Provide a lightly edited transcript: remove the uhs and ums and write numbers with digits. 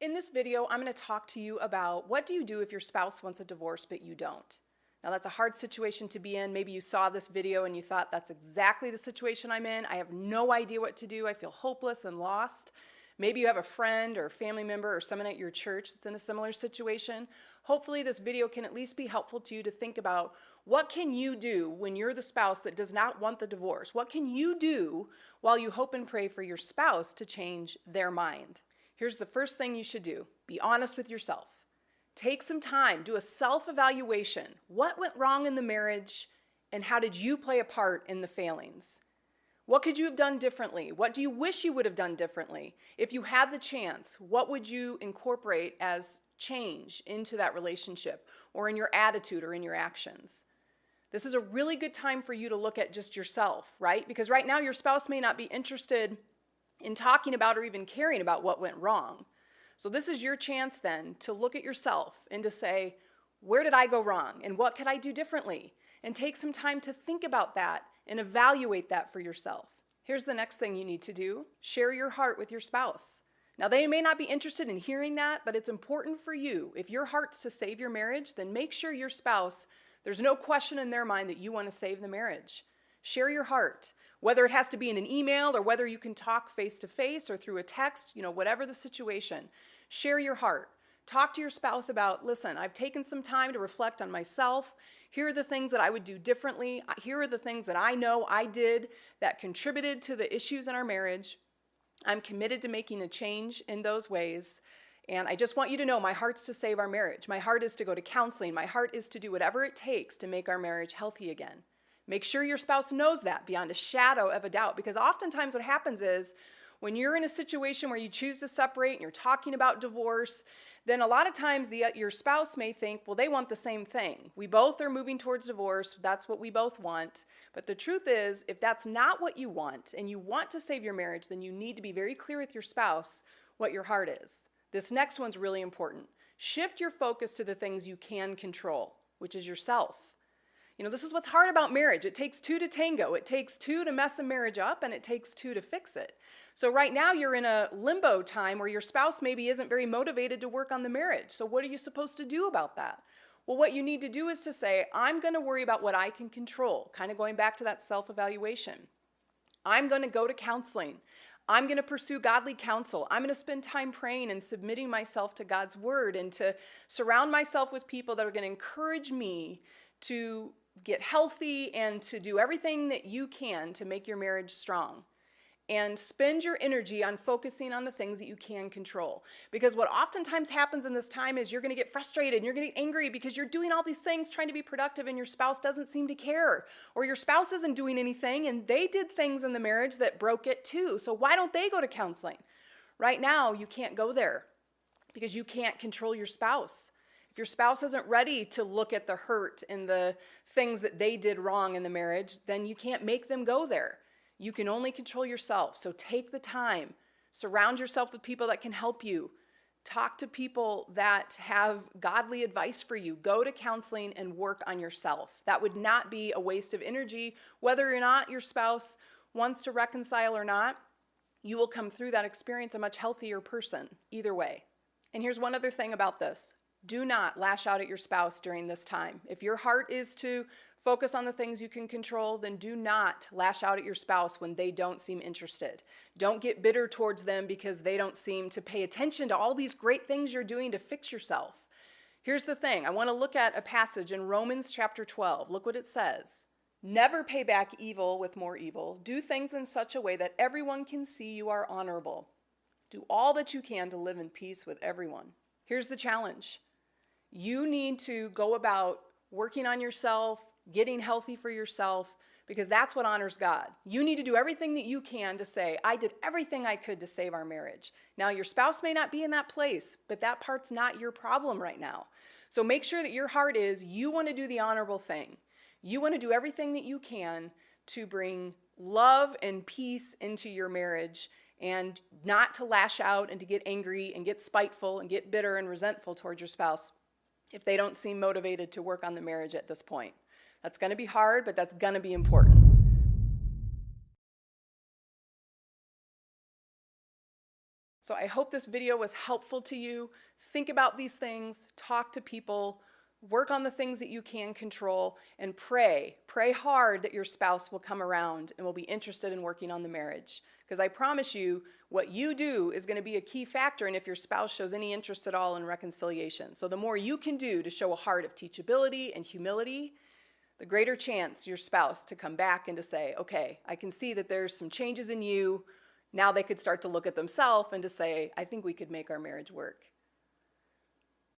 In this video, I'm going to talk to you about what do you do if your spouse wants a divorce but you don't. Now that's a hard situation to be in. Maybe you saw this video and you thought that's exactly the situation I'm in. I have no idea what to do. I feel hopeless and lost. Maybe you have a friend or a family member or someone at your church that's in a similar situation. Hopefully this video can at least be helpful to you to think about what can you do when you're the spouse that does not want the divorce? What can you do while you hope and pray for your spouse to change their mind? Here's the first thing you should do. Be honest with yourself. Take some time, do a self-evaluation. What went wrong in the marriage and how did you play a part in the failings? What could you have done differently? What do you wish you would have done differently? If you had the chance, what would you incorporate as change into that relationship or in your attitude or in your actions? This is a really good time for you to look at just yourself, right? Because right now your spouse may not be interested in talking about or even caring about what went wrong. So this is your chance then to look at yourself and to say, where did I go wrong and what could I do differently? And take some time to think about that and evaluate that for yourself. Here's the next thing you need to do. Share your heart with your spouse. Now they may not be interested in hearing that, but it's important for you. If your heart's to save your marriage, then make sure your spouse, there's no question in their mind that you want to save the marriage. Share your heart. Whether it has to be in an email or whether you can talk face to face or through a text, whatever the situation, share your heart. Talk to your spouse about, listen, I've taken some time to reflect on myself. Here are the things that I would do differently. Here are the things that I know I did that contributed to the issues in our marriage. I'm committed to making a change in those ways. And I just want you to know my heart's to save our marriage. My heart is to go to counseling. My heart is to do whatever it takes to make our marriage healthy again. Make sure your spouse knows that beyond a shadow of a doubt, because oftentimes what happens is when you're in a situation where you choose to separate and you're talking about divorce, then a lot of times your spouse may think, well, they want the same thing. We both are moving towards divorce. That's what we both want. But the truth is, if that's not what you want and you want to save your marriage, then you need to be very clear with your spouse what your heart is. This next one's really important. Shift your focus to the things you can control, which is yourself. This is what's hard about marriage. It takes two to tango. It takes two to mess a marriage up, and it takes two to fix it. So right now you're in a limbo time where your spouse maybe isn't very motivated to work on the marriage. So what are you supposed to do about that? Well, what you need to do is to say, I'm going to worry about what I can control, kind of going back to that self-evaluation. I'm going to go to counseling. I'm going to pursue godly counsel. I'm going to spend time praying and submitting myself to God's word and to surround myself with people that are going to encourage me to get healthy and to do everything that you can to make your marriage strong. And spend your energy on focusing on the things that you can control. Because what oftentimes happens in this time is you're going to get frustrated and you're going to get angry because you're doing all these things trying to be productive and your spouse doesn't seem to care. Or your spouse isn't doing anything and they did things in the marriage that broke it too. So why don't they go to counseling? Right now, you can't go there because you can't control your spouse. If your spouse isn't ready to look at the hurt and the things that they did wrong in the marriage, then you can't make them go there. You can only control yourself. So take the time. Surround yourself with people that can help you. Talk to people that have godly advice for you. Go to counseling and work on yourself. That would not be a waste of energy. Whether or not your spouse wants to reconcile or not, you will come through that experience a much healthier person either way. And here's one other thing about this. Do not lash out at your spouse during this time. If your heart is to focus on the things you can control, then do not lash out at your spouse when they don't seem interested. Don't get bitter towards them because they don't seem to pay attention to all these great things you're doing to fix yourself. Here's the thing. I want to look at a passage in Romans chapter 12. Look what it says. Never pay back evil with more evil. Do things in such a way that everyone can see you are honorable. Do all that you can to live in peace with everyone. Here's the challenge. You need to go about working on yourself, getting healthy for yourself, because that's what honors God. You need to do everything that you can to say, I did everything I could to save our marriage. Now, your spouse may not be in that place, but that part's not your problem right now. So make sure that your heart is, you want to do the honorable thing. You want to do everything that you can to bring love and peace into your marriage and not to lash out and to get angry and get spiteful and get bitter and resentful towards your spouse if they don't seem motivated to work on the marriage at this point. That's going to be hard, but that's going to be important. So I hope this video was helpful to you. Think about these things, talk to people, work on the things that you can control, and pray. Pray hard that your spouse will come around and will be interested in working on the marriage. Because I promise you, what you do is going to be a key factor in if your spouse shows any interest at all in reconciliation. So the more you can do to show a heart of teachability and humility, the greater chance your spouse to come back and to say, okay, I can see that there's some changes in you. Now they could start to look at themselves and to say, I think we could make our marriage work.